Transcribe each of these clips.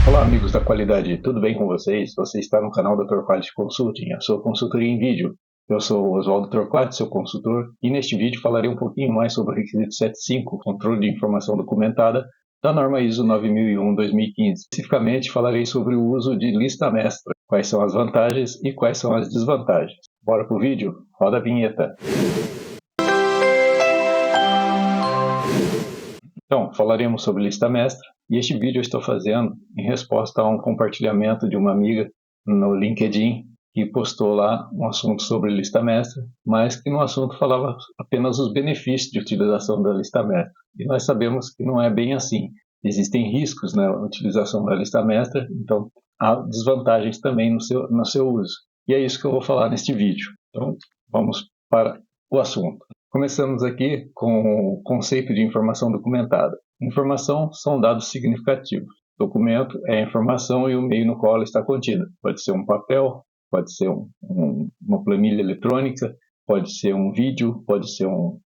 Olá, amigos da qualidade, tudo bem com vocês? Você está no canal Dr. Quality Consulting, a sua consultoria em vídeo. Eu sou o Oswaldo Torquato, seu consultor, e neste vídeo falarei um pouquinho mais sobre o requisito 75, controle de informação documentada, da norma ISO 9001-2015. Especificamente, falarei sobre o uso de lista mestra, quais são as vantagens e quais são as desvantagens. Bora pro vídeo? Roda a vinheta. Então, falaremos sobre lista mestra, e este vídeo eu estou fazendo em resposta a um compartilhamento de uma amiga no LinkedIn, que postou lá um assunto sobre lista mestra, mas que no assunto falava apenas os benefícios de utilização da lista mestra. E nós sabemos que não é bem assim. Existem riscos na utilização da lista mestra, então há desvantagens também no seu uso. E é isso que eu vou falar neste vídeo. Então, vamos para o assunto. Começamos aqui com o conceito de informação documentada. Informação são dados significativos. Documento é a informação e o meio no qual ela está contida. Pode ser um papel, pode ser uma planilha eletrônica, pode ser um vídeo, pode ser um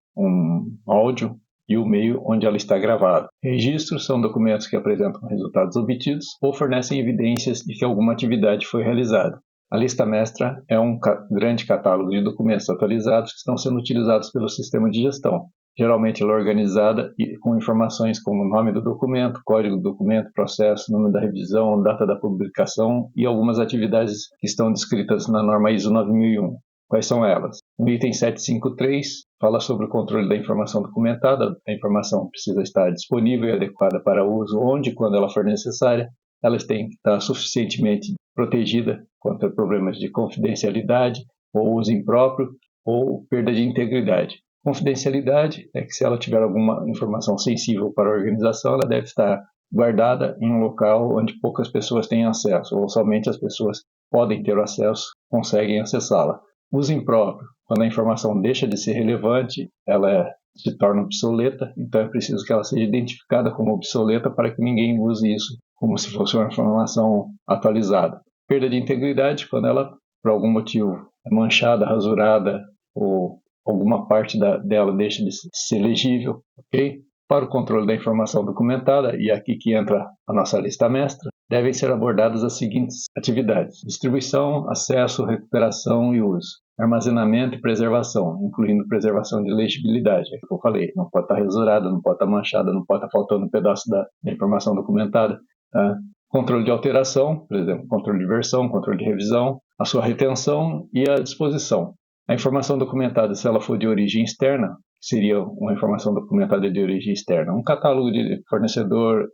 áudio e o meio onde ela está gravada. Registros são documentos que apresentam resultados obtidos ou fornecem evidências de que alguma atividade foi realizada. A lista mestra é um grande catálogo de documentos atualizados que estão sendo utilizados pelo sistema de gestão. Geralmente ela é organizada com informações como o nome do documento, código do documento, processo, número da revisão, data da publicação e algumas atividades que estão descritas na norma ISO 9001. Quais são elas? O item 753 fala sobre o controle da informação documentada. A informação precisa estar disponível e adequada para uso onde e quando ela for necessária. Elas têm que estar suficientemente protegida contra problemas de confidencialidade, ou uso impróprio, ou perda de integridade. Confidencialidade é que se ela tiver alguma informação sensível para a organização, ela deve estar guardada em um local onde poucas pessoas têm acesso, ou somente as pessoas podem ter acesso, conseguem acessá-la. Uso impróprio, quando a informação deixa de ser relevante, ela se torna obsoleta, então é preciso que ela seja identificada como obsoleta para que ninguém use isso como se fosse uma informação atualizada. Perda de integridade, quando ela, por algum motivo, é manchada, rasurada, ou alguma parte dela deixa de ser legível, ok? Para o controle da informação documentada, e aqui que entra a nossa lista mestra, devem ser abordadas as seguintes atividades: distribuição, acesso, recuperação e uso, armazenamento e preservação, incluindo preservação de legibilidade, é o que eu falei, não pode estar rasurada, não pode estar manchada, não pode estar faltando um pedaço da informação documentada. Tá? Controle de alteração, por exemplo, controle de versão, controle de revisão, a sua retenção e a disposição. A informação documentada, se ela for de origem externa, seria uma informação documentada de origem externa, um catálogo de fornecedor,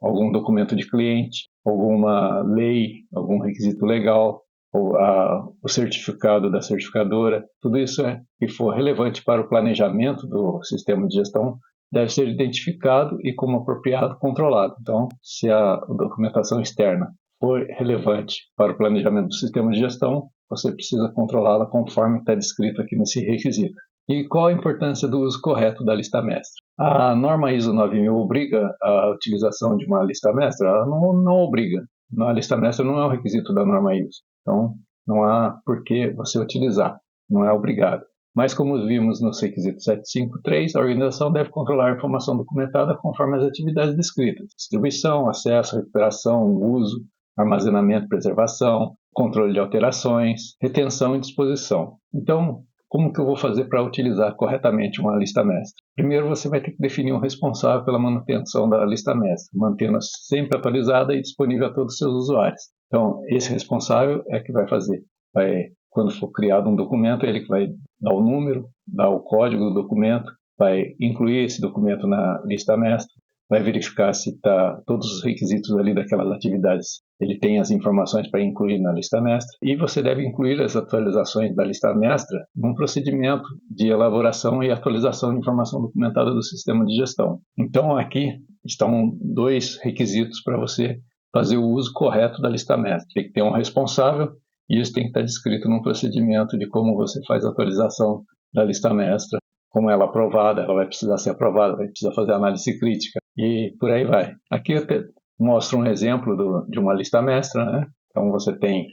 algum documento de cliente, alguma lei, algum requisito legal, ou o certificado da certificadora, tudo isso que for relevante para o planejamento do sistema de gestão deve ser identificado e, como apropriado, controlado. Então, se a documentação externa for relevante para o planejamento do sistema de gestão, você precisa controlá-la conforme está descrito aqui nesse requisito. E qual a importância do uso correto da lista mestra? A norma ISO 9000 obriga a utilização de uma lista mestra? Ela não obriga. A lista mestra não é um requisito da norma ISO. Então, não há por que você utilizar. Não é obrigado. Mas, como vimos no requisito 753, a organização deve controlar a informação documentada conforme as atividades descritas: distribuição, acesso, recuperação, uso, armazenamento, preservação, controle de alterações, retenção e disposição. Então, como que eu vou fazer para utilizar corretamente uma lista mestra? Primeiro, você vai ter que definir um responsável pela manutenção da lista mestra, mantendo-a sempre atualizada e disponível a todos os seus usuários. Então, esse responsável é que vai fazer. Quando for criado um documento, ele que vai dar o número, dar o código do documento, vai incluir esse documento na lista mestra, vai verificar se todos os requisitos ali daquelas atividades, ele tem as informações para incluir na lista mestra, e você deve incluir as atualizações da lista mestra num procedimento de elaboração e atualização de informação documentada do sistema de gestão. Então, aqui estão dois requisitos para você fazer o uso correto da lista mestra. Tem que ter um responsável, e isso tem que estar descrito num procedimento de como você faz a atualização da lista mestra, como ela é aprovada, ela vai precisar ser aprovada, vai precisar fazer análise crítica e por aí vai. Aqui eu mostro um exemplo de uma lista mestra, né? Então você tem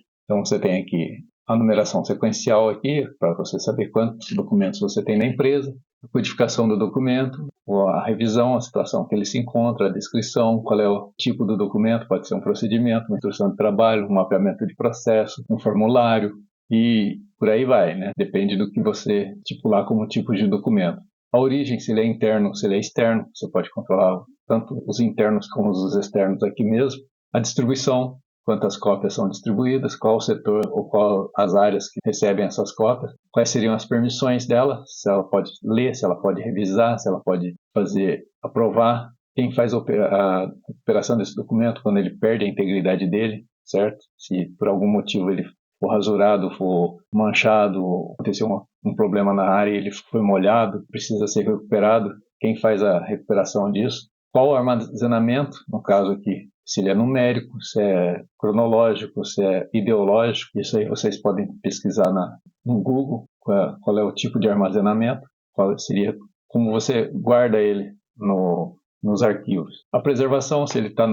aqui a numeração sequencial aqui, para você saber quantos documentos você tem na empresa. a codificação do documento, ou a revisão, a situação que ele se encontra, a descrição, qual é o tipo do documento, pode ser um procedimento, uma instrução de trabalho, um mapeamento de processo, um formulário e por aí vai, né? Depende do que você estipular como tipo de documento. A origem, se ele é interno, se ele é externo, você pode controlar tanto os internos como os externos aqui mesmo. A distribuição, quantas cópias são distribuídas, qual o setor ou qual as áreas que recebem essas cópias, quais seriam as permissões dela, se ela pode ler, se ela pode revisar, se ela pode aprovar, quem faz a recuperação desse documento quando ele perde a integridade dele, certo? Se por algum motivo ele for rasurado, for manchado, aconteceu um problema na área e ele foi molhado, precisa ser recuperado, quem faz a recuperação disso? Qual o armazenamento, no caso aqui, se ele é numérico, se é cronológico, se é ideológico, isso aí vocês podem pesquisar no Google, qual é o tipo de armazenamento, qual seria, como você guarda ele nos arquivos. A preservação, se ele está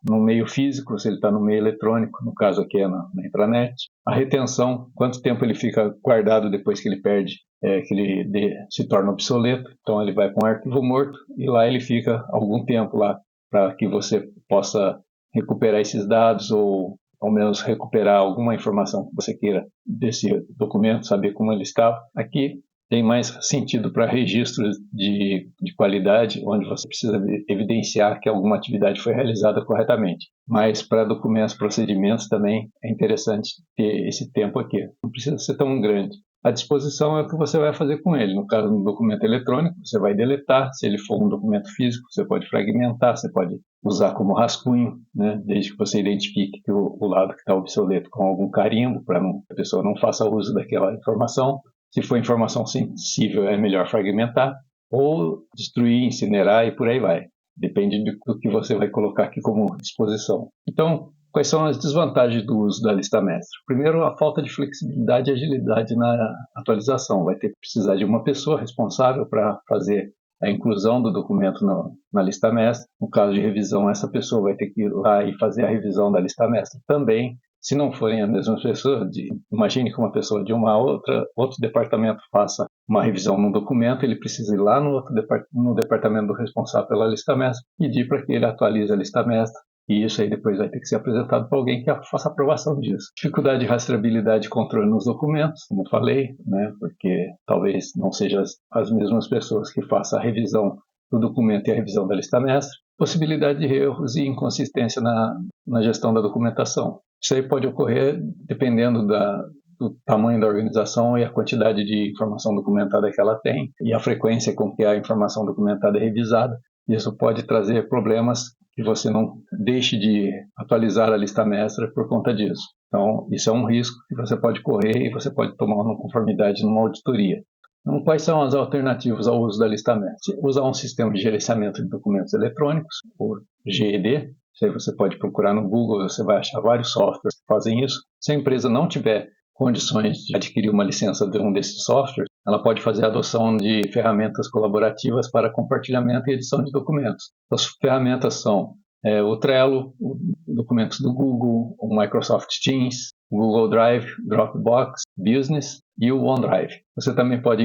no meio físico, se ele está no meio eletrônico, no caso aqui é na intranet. A retenção, quanto tempo ele fica guardado depois que ele perde, que ele se torna obsoleto. Então ele vai para um arquivo morto e lá ele fica algum tempo lá para que você possa recuperar esses dados ou ao menos recuperar alguma informação que você queira desse documento, saber como ele estava. Aqui tem mais sentido para registros de qualidade, onde você precisa evidenciar que alguma atividade foi realizada corretamente. Mas para documentos, procedimentos também é interessante ter esse tempo aqui. Não precisa ser tão grande. A disposição é o que você vai fazer com ele. No caso do documento eletrônico, você vai deletar. Se ele for um documento físico, você pode fragmentar, você pode usar como rascunho, né? Desde que você identifique que o lado que está obsoleto com algum carimbo, para a pessoa não faça uso daquela informação. Se for informação sensível, é melhor fragmentar ou destruir, incinerar e por aí vai. Depende do que você vai colocar aqui como disposição. Então, quais são as desvantagens do uso da lista mestra? Primeiro, a falta de flexibilidade e agilidade na atualização. Vai ter que precisar de uma pessoa responsável para fazer a inclusão do documento na lista mestra. No caso de revisão, essa pessoa vai ter que ir lá e fazer a revisão da lista mestra também. Se não forem a mesma pessoa, imagine que uma pessoa de outro departamento faça uma revisão num documento, ele precisa ir lá no departamento do responsável pela lista mestra, pedir para que ele atualize a lista mestra, e isso aí depois vai ter que ser apresentado para alguém que faça a aprovação disso. Dificuldade de rastreabilidade e controle nos documentos, como eu falei, né, porque talvez não sejam as mesmas pessoas que façam a revisão do documento e a revisão da lista mestra. Possibilidade de erros e inconsistência na gestão da documentação. Isso aí pode ocorrer dependendo do tamanho da organização e a quantidade de informação documentada que ela tem e a frequência com que a informação documentada é revisada. Isso pode trazer problemas que você não deixe de atualizar a lista mestra por conta disso. Então, isso é um risco que você pode correr e você pode tomar uma conformidade numa auditoria. Então, quais são as alternativas ao uso da lista mestra? Usar um sistema de gerenciamento de documentos eletrônicos, ou GED. Isso aí você pode procurar no Google, você vai achar vários softwares que fazem isso. Se a empresa não tiver condições de adquirir uma licença de um desses softwares, ela pode fazer a adoção de ferramentas colaborativas para compartilhamento e edição de documentos. As ferramentas são o Trello, documentos do Google, o Microsoft Teams, o Google Drive, Dropbox, Business e o OneDrive. Você também pode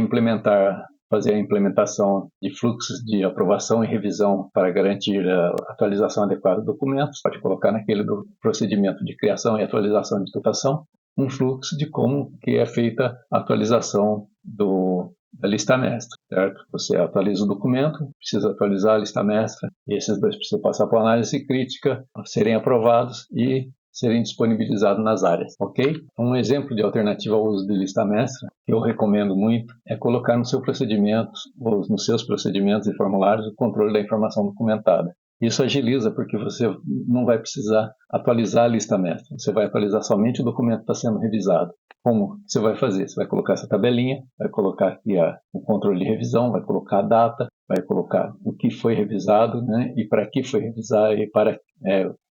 fazer a implementação de fluxos de aprovação e revisão para garantir a atualização adequada de documentos. Pode colocar naquele do procedimento de criação e atualização de documentação um fluxo de como que é feita a atualização da lista mestra, certo? Você atualiza o documento, precisa atualizar a lista mestra, e esses dois precisam passar por análise crítica, serem aprovados e serem disponibilizados nas áreas, ok? Um exemplo de alternativa ao uso de lista mestra, que eu recomendo muito, é colocar no seu procedimento, ou nos seus procedimentos e formulários, o controle da informação documentada. Isso agiliza porque você não vai precisar atualizar a lista mestra, você vai atualizar somente o documento que está sendo revisado. Como você vai fazer? Você vai colocar essa tabelinha, vai colocar aqui o controle de revisão, vai colocar a data, vai colocar o que foi revisado, né, e para que foi revisado, e para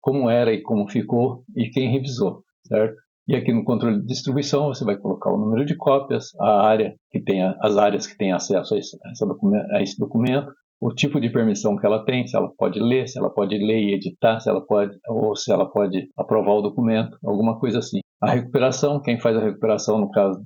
como era e como ficou, e quem revisou, certo? E aqui no controle de distribuição, você vai colocar o número de cópias, as áreas que têm acesso a esse documento, o tipo de permissão que ela tem, se ela pode ler e editar, se ela pode aprovar o documento, alguma coisa assim. A recuperação, quem faz a recuperação no caso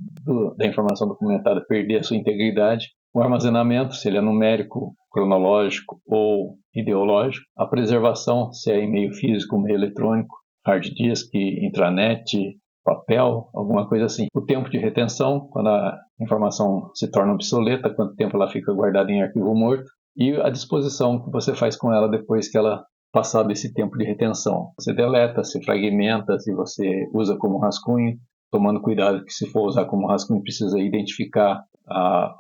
da informação documentada perder a sua integridade, o armazenamento, se ele é numérico, cronológico ou ideológico, a preservação, se é em meio físico, meio eletrônico, hard disk, intranet, papel, alguma coisa assim. O tempo de retenção, quando a informação se torna obsoleta, quanto tempo ela fica guardada em arquivo morto, e a disposição que você faz com ela depois que ela passar desse tempo de retenção. Você deleta, se fragmenta, se você usa como rascunho, tomando cuidado que se for usar como rascunho precisa identificar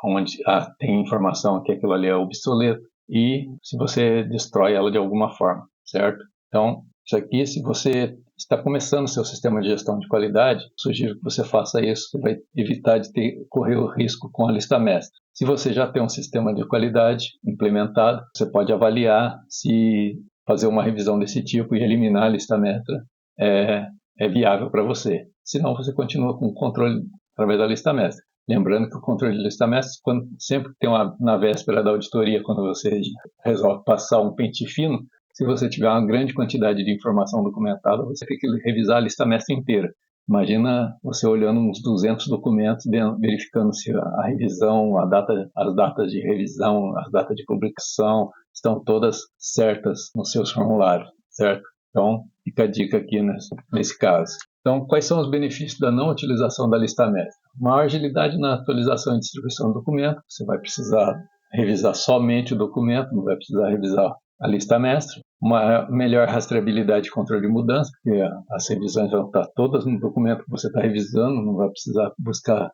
onde tem informação que aquilo ali é obsoleto e se você destrói ela de alguma forma, certo? Então, isso aqui, se você está começando seu sistema de gestão de qualidade, sugiro que você faça isso, você vai evitar de correr o risco com a lista mestra. Se você já tem um sistema de qualidade implementado, você pode avaliar se fazer uma revisão desse tipo e eliminar a lista mestra é viável para você. Senão, você continua com o controle através da lista mestra. Lembrando que o controle de lista mestra, sempre tem na véspera da auditoria, quando você resolve passar um pente fino, se você tiver uma grande quantidade de informação documentada, você tem que revisar a lista mestra inteira. Imagina você olhando uns 200 documentos, verificando se a revisão, as datas de revisão, as datas de publicação estão todas certas nos seus formulários, certo? Então, fica a dica aqui nesse caso. Então, quais são os benefícios da não utilização da lista mestra? Maior agilidade na atualização e distribuição do documento. Você vai precisar revisar somente o documento, não vai precisar revisar a lista mestra. Uma melhor rastreabilidade e controle de mudança, porque as revisões vão estar todas no documento que você está revisando, não vai precisar buscar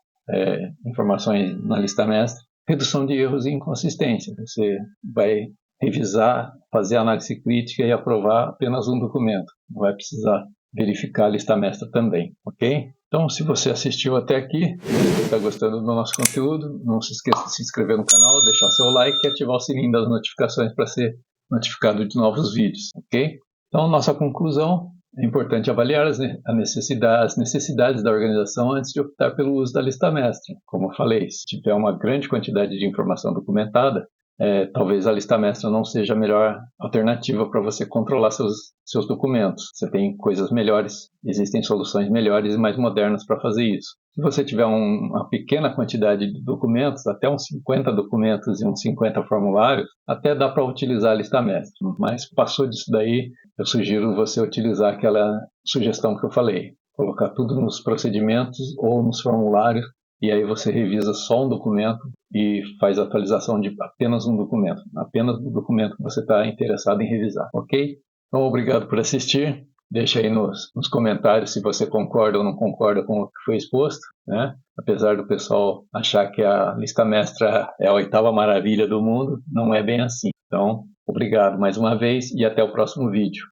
informações na lista mestra. Redução de erros e inconsistências. Você vai revisar, fazer análise crítica e aprovar apenas um documento. Não vai precisar verificar a lista mestra também, ok? Então, se você assistiu até aqui, se está gostando do nosso conteúdo, não se esqueça de se inscrever no canal, deixar seu like e ativar o sininho das notificações para ser notificado de novos vídeos, ok? Então, nossa conclusão, é importante avaliar as necessidades da organização antes de optar pelo uso da lista mestra. Como eu falei, se tiver uma grande quantidade de informação documentada, talvez a lista mestra não seja a melhor alternativa para você controlar seus documentos. Você tem coisas melhores, existem soluções melhores e mais modernas para fazer isso. Se você tiver uma pequena quantidade de documentos, até uns 50 documentos e uns 50 formulários, até dá para utilizar a lista mestra. Mas passou disso daí, eu sugiro você utilizar aquela sugestão que eu falei. Colocar tudo nos procedimentos ou nos formulários e aí você revisa só um documento e faz a atualização de apenas um documento, apenas o documento que você está interessado em revisar, ok? Então, obrigado por assistir. Deixa aí nos comentários se você concorda ou não concorda com o que foi exposto, né? Apesar do pessoal achar que a lista mestra é a oitava maravilha do mundo, não é bem assim. Então, obrigado mais uma vez e até o próximo vídeo.